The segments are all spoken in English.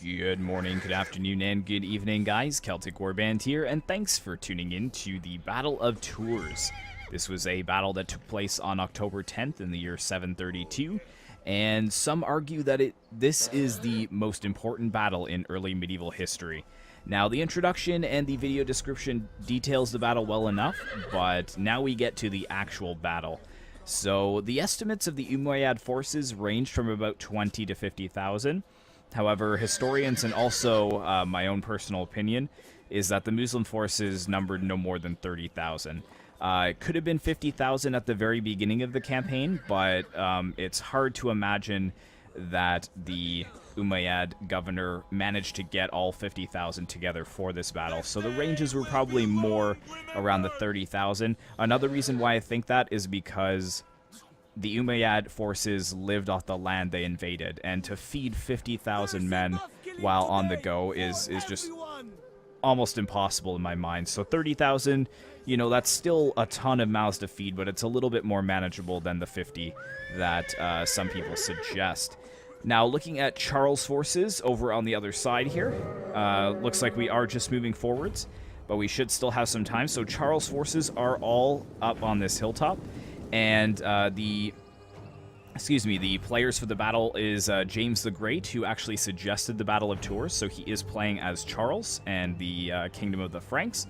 Good morning, good afternoon, and good evening, guys. Celtic Warband here, and thanks for tuning in to the Battle of Tours. This was a battle that took place on October 10th in the year 732, and some argue that this is the most important battle in early medieval history. Now, the introduction and the video description details the battle well enough, but now we get to the actual battle. So, the estimates of the Umayyad forces ranged from about 20 to 50,000. However, historians and also my own personal opinion is that the Muslim forces numbered no more than 30,000. It could have been 50,000 at the very beginning of the campaign, but it's hard to imagine that the Umayyad governor managed to get all 50,000 together for this battle. So the ranges were probably more around the 30,000. Another reason why I think that is because the Umayyad forces lived off the land they invaded, and to feed 50,000 men while on the go is just almost impossible in my mind. So 30,000, you know, that's still a ton of mouths to feed, but it's a little bit more manageable than the 50 that some people suggest. Now, looking at Charles' forces over on the other side here, looks like we are just moving forwards, but we should still have some time. So Charles' forces are all up on this hilltop. And the players for the battle is James the Great, who actually suggested the Battle of Tours, so he is playing as Charles and the Kingdom of the Franks.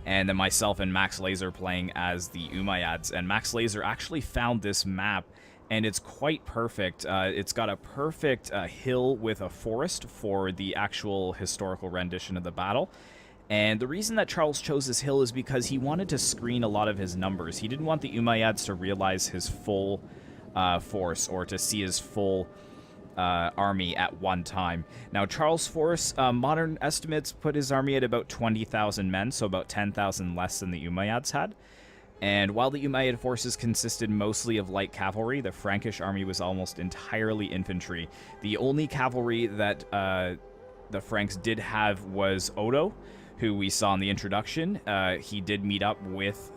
And then myself and Max Laser playing as the Umayyads. And Max Laser actually found this map, and it's quite perfect. It's got a perfect hill with a forest for the actual historical rendition of the battle. And the reason that Charles chose this hill is because he wanted to screen a lot of his numbers. He didn't want the Umayyads to realize his full force or to see his full army at one time. Now, Charles' force, modern estimates put his army at about 20,000 men, so about 10,000 less than the Umayyads had. And while the Umayyad forces consisted mostly of light cavalry, the Frankish army was almost entirely infantry. The only cavalry that the Franks did have was Odo, who we saw in the introduction. He did meet up with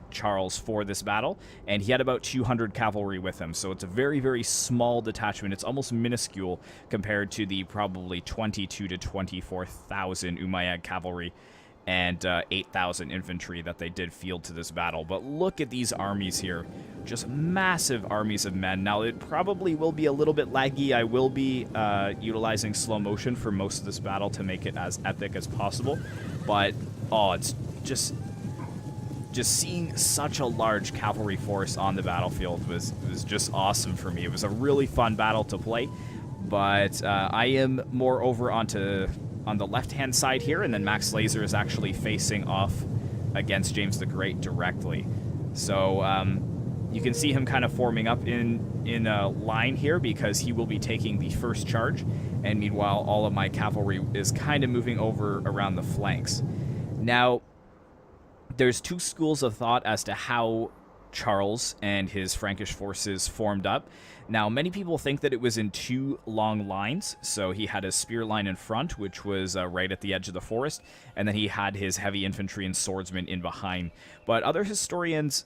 Charles for this battle, and he had about 200 cavalry with him, so it's a very, very small detachment. It's almost minuscule compared to the probably 22 to 24,000 Umayyad cavalry and 8,000 infantry that they did field to this battle. But look at these armies here. Just massive armies of men. Now, it probably will be a little bit laggy. I will be utilizing slow motion for most of this battle to make it as epic as possible. But, oh, it's just seeing such a large cavalry force on the battlefield was just awesome for me. It was a really fun battle to play. But I am more over on the left-hand side here, and then Max Laser is actually facing off against James the Great directly. So you can see him kind of forming up in a line here because he will be taking the first charge, and meanwhile all of my cavalry is kind of moving over around the flanks. Now, there's two schools of thought as to how Charles and his Frankish forces formed up. Now, many people think that it was in two long lines. So he had his spear line in front, which was right at the edge of the forest, and then he had his heavy infantry and swordsmen in behind. But other historians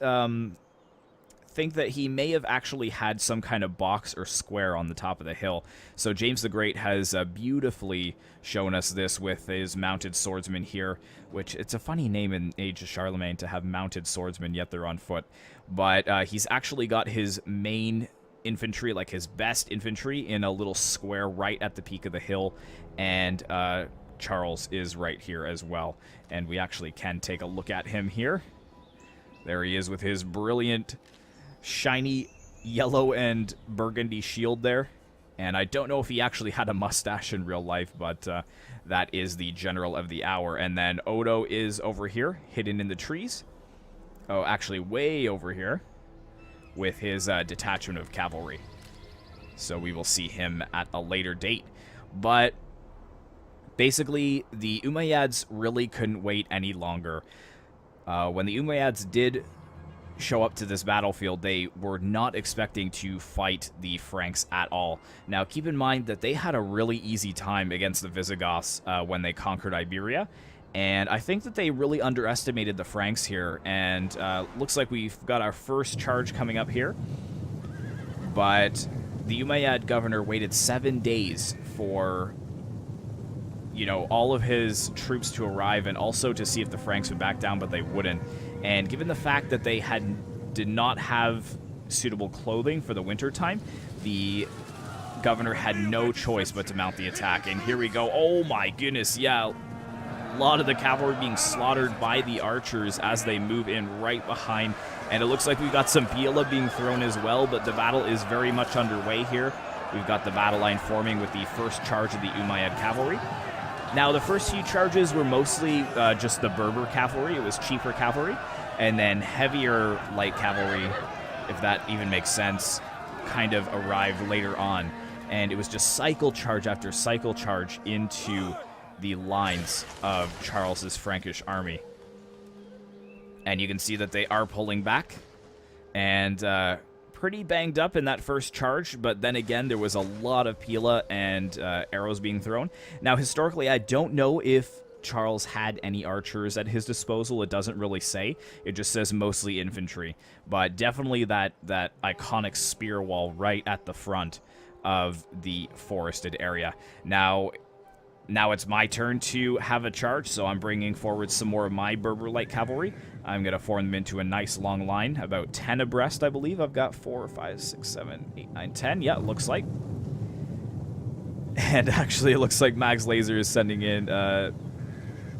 think that he may have actually had some kind of box or square on the top of the hill. So James the Great has beautifully shown us this with his mounted swordsmen here, which it's a funny name in Age of Charlemagne to have mounted swordsmen, yet they're on foot. But he's actually got his main infantry, like his best infantry, in a little square right at the peak of the hill, and Charles is right here as well. And we actually can take a look at him here. There he is with his brilliant shiny yellow and burgundy shield there. And I don't know if he actually had a mustache in real life, but that is the general of the hour. And then Odo is over here, hidden in the trees. Oh, actually way over here with his detachment of cavalry. So we will see him at a later date. But basically, the Umayyads really couldn't wait any longer. When the Umayyads did show up to this battlefield, they were not expecting to fight the Franks at all. Now, keep in mind that they had a really easy time against the Visigoths when they conquered Iberia, and I think that they really underestimated the Franks here, and looks like we've got our first charge coming up here. But the Umayyad governor waited 7 days for you know, all of his troops to arrive and also to see if the Franks would back down, but they wouldn't. And given the fact that they did not have suitable clothing for the winter time, the governor had no choice but to mount the attack. And here we go. Oh my goodness, yeah. A lot of the cavalry being slaughtered by the archers as they move in right behind. And it looks like we've got some Pila being thrown as well, but the battle is very much underway here. We've got the battle line forming with the first charge of the Umayyad cavalry. Now, the first few charges were mostly just the Berber cavalry. It was cheaper cavalry. And then heavier light cavalry, if that even makes sense, kind of arrived later on. And it was just cycle charge after cycle charge into the lines of Charles's Frankish army. And you can see that they are pulling back. And pretty banged up in that first charge, but then again, there was a lot of Pila and arrows being thrown. Now, historically, I don't know if Charles had any archers at his disposal. It doesn't really say. It just says mostly infantry. But definitely that iconic spear wall right at the front of the forested area. Now it's my turn to have a charge, so I'm bringing forward some more of my Berber light cavalry. I'm going to form them into a nice long line, about 10 abreast, I believe. I've got 4, 5, 6, 7, 8, 9, 10. Yeah, it looks like. And actually, it looks like Max Laser is sending in a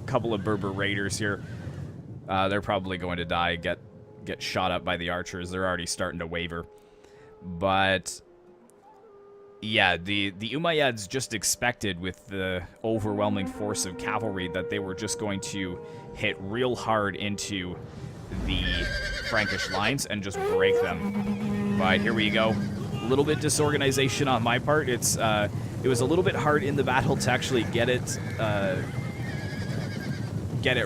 couple of Berber raiders here. They're probably going to die, get shot up by the archers. They're already starting to waver. But yeah, the Umayyads just expected, with the overwhelming force of cavalry, that they were just going to hit real hard into the Frankish lines and just break them. But here we go. A little bit disorganization on my part. It was a little bit hard in the battle to actually get it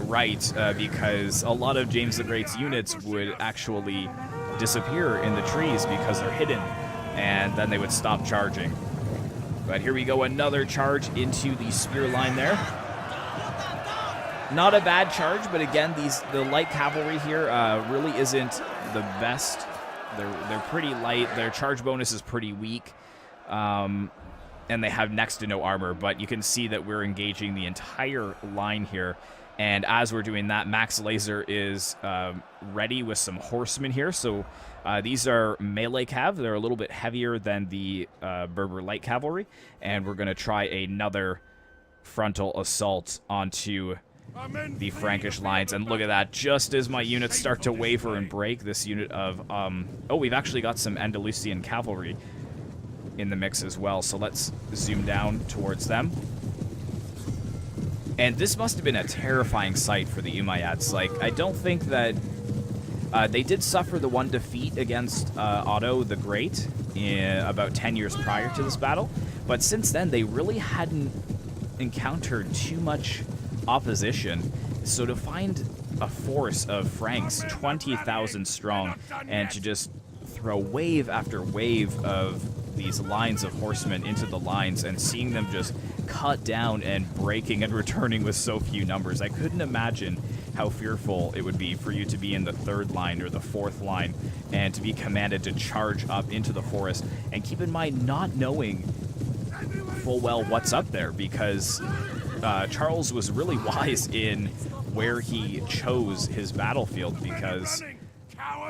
right, because a lot of James the Great's units would actually disappear in the trees because they're hidden, and then they would stop charging. But here we go, another charge into the spear line there. Not a bad charge, but again, the light cavalry here really isn't the best. They're pretty light. Their charge bonus is pretty weak, and they have next to no armor. But you can see that we're engaging the entire line here. And as we're doing that, Max Laser is ready with some horsemen here. So these are melee cav. They're a little bit heavier than the Berber light cavalry. And we're going to try another frontal assault onto the Frankish lines. And look at that. Just as my units start to waver and break, this unit of... oh, we've actually got some Andalusian cavalry in the mix as well. So let's zoom down towards them. And this must have been a terrifying sight for the Umayyads. Like, I don't think that... they did suffer the one defeat against Odo the Great about 10 years prior to this battle. But since then, they really hadn't encountered too much opposition. So to find a force of Franks, 20,000 strong, and to just throw wave after wave of these lines of horsemen into the lines and seeing them just cut down and breaking and returning with so few numbers. I couldn't imagine how fearful it would be for you to be in the third line or the fourth line and to be commanded to charge up into the forest. And keep in mind, not knowing full well what's up there, because Charles was really wise in where he chose his battlefield, because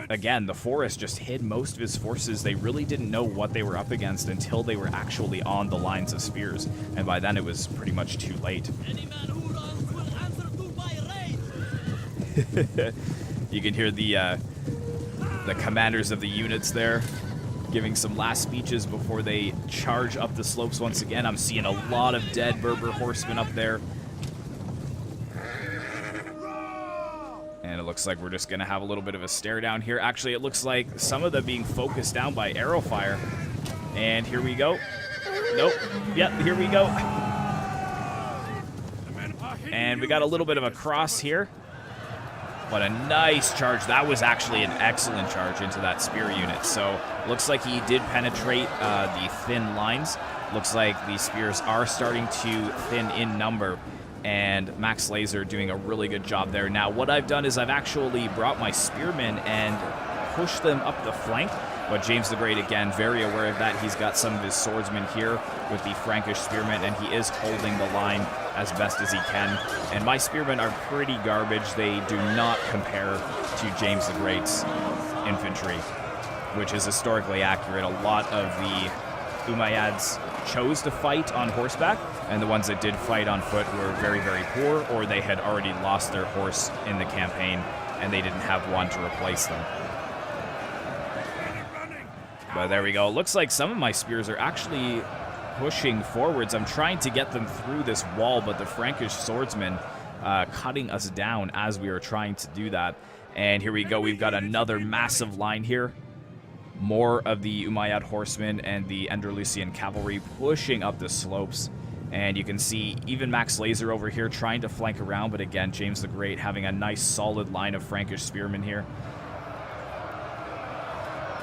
again, the forest just hid most of his forces. They really didn't know what they were up against until they were actually on the lines of spears, and by then it was pretty much too late. You can hear the commanders of the units there giving some last speeches before they charge up the slopes once again. I'm seeing a lot of dead Berber horsemen up there. And it looks like we're just going to have a little bit of a stare down here. Actually, it looks like some of them being focused down by arrow fire. And here we go. Nope. Yep, here we go. And we got a little bit of a cross here. But a nice charge. That was actually an excellent charge into that spear unit. So looks like he did penetrate the thin lines. Looks like the spears are starting to thin in number. And Max Laser doing a really good job there. Now, what I've done is I've actually brought my spearmen and pushed them up the flank But James the Great, again, very aware of that. He's got some of his swordsmen here with the Frankish spearmen, and he is holding the line as best as he can. And my spearmen are pretty garbage. They do not compare to James the Great's infantry, which is historically accurate. A lot of the Umayyads chose to fight on horseback, and the ones that did fight on foot were very, very poor, or they had already lost their horse in the campaign, and they didn't have one to replace them. But there we go. It looks like some of my spears are actually pushing forwards. I'm trying to get them through this wall, but the Frankish swordsmen cutting us down as we are trying to do that. And here we go. We've got another massive line here. More of the Umayyad horsemen and the Andalusian cavalry pushing up the slopes. And you can see even Max Laser over here trying to flank around, but again, James the Great having a nice solid line of Frankish spearmen here.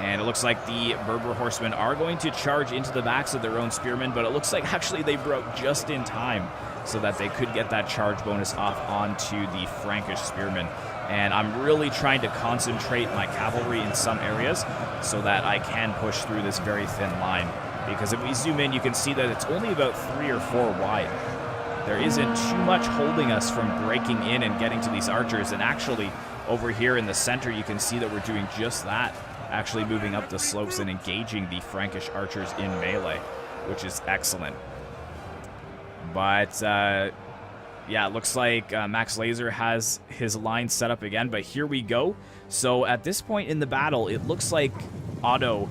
And it looks like the Berber horsemen are going to charge into the backs of their own spearmen, but it looks like actually they broke just in time so that they could get that charge bonus off onto the Frankish spearmen. And I'm really trying to concentrate my cavalry in some areas so that I can push through this very thin line. Because if we zoom in, you can see that it's only about 3 or 4 wide. There isn't too much holding us from breaking in and getting to these archers. And actually, over here in the center, you can see that we're doing just that. Actually moving up the slopes and engaging the Frankish archers in melee, which is excellent. But, yeah, it looks like Max Laser has his line set up again, but here we go. So at this point in the battle, it looks like Odo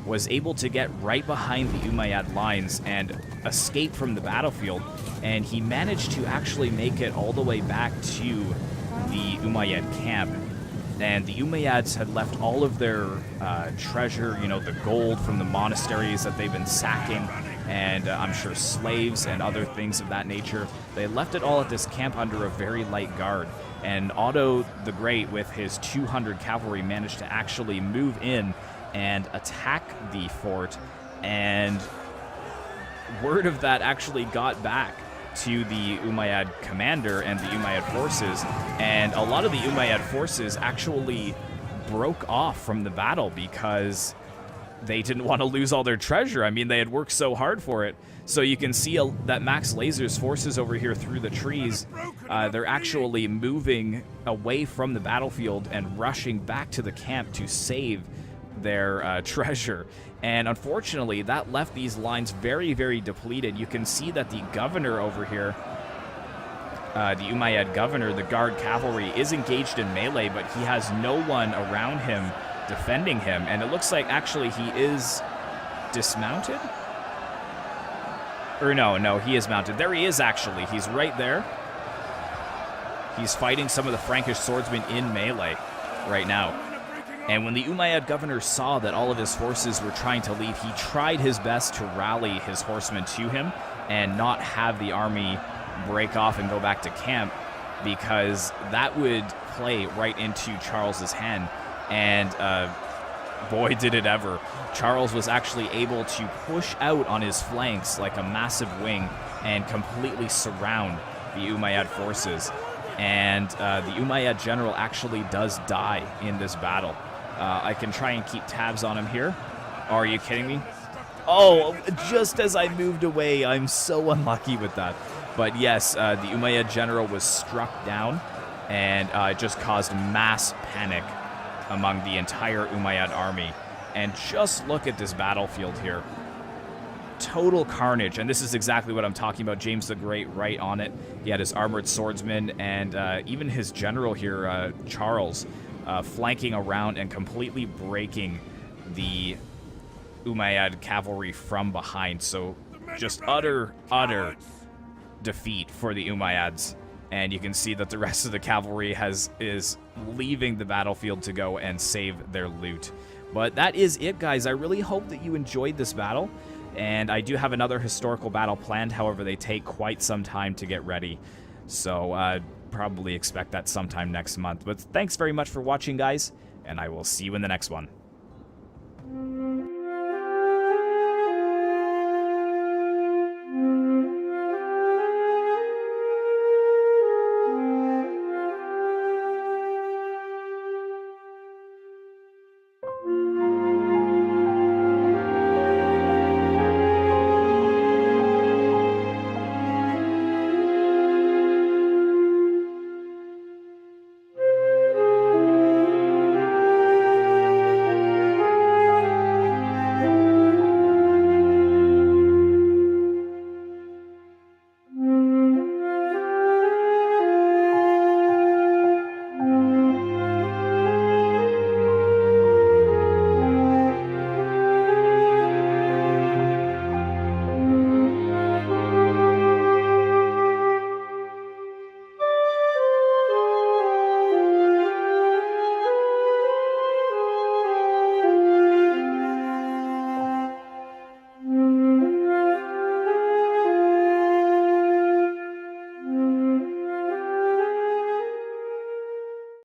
was able to get right behind the Umayyad lines and escape from the battlefield, and he managed to actually make it all the way back to the Umayyad camp. And the Umayyads had left all of their treasure, you know, the gold from the monasteries that they've been sacking, and I'm sure slaves and other things of that nature. They left it all at this camp under a very light guard. And Odo the Great, with his 200 cavalry, managed to actually move in and attack the fort. And word of that actually got back to the Umayyad commander and the Umayyad forces, and a lot of the Umayyad forces actually broke off from the battle because they didn't want to lose all their treasure. I mean, they had worked so hard for it. So you can see that Max Laser's forces over here through the trees, they're actually moving away from the battlefield and rushing back to the camp to save their treasure. And unfortunately, that left these lines very, very depleted. You can see that the governor over here, the Umayyad governor, the guard cavalry, is engaged in melee, but he has no one around him defending him. And it looks like actually he is dismounted. Or no, he is mounted. There he is actually. He's right there. He's fighting some of the Frankish swordsmen in melee right now. And when the Umayyad governor saw that all of his forces were trying to leave, he tried his best to rally his horsemen to him and not have the army break off and go back to camp, because that would play right into Charles's hand. And boy, did it ever. Charles was actually able to push out on his flanks like a massive wing and completely surround the Umayyad forces. And the Umayyad general actually does die in this battle. I can try and keep tabs on him here. Oh, are you kidding me? Oh, just as I moved away. I'm so unlucky with that. But yes, the Umayyad general was struck down, and it just caused mass panic among the entire Umayyad army. And just look at this battlefield here. Total carnage, and this is exactly what I'm talking about. James the Great right on it. He had his armored swordsmen and even his general here, Charles, flanking around and completely breaking the Umayyad cavalry from behind. So just utter defeat for the Umayyads. And you can see that the rest of the cavalry is leaving the battlefield to go and save their loot. But that is it, guys. I really hope that you enjoyed this battle. And I do have another historical battle planned. However, they take quite some time to get ready. So probably expect that sometime next month. But thanks very much for watching, guys. And I will see you in the next one.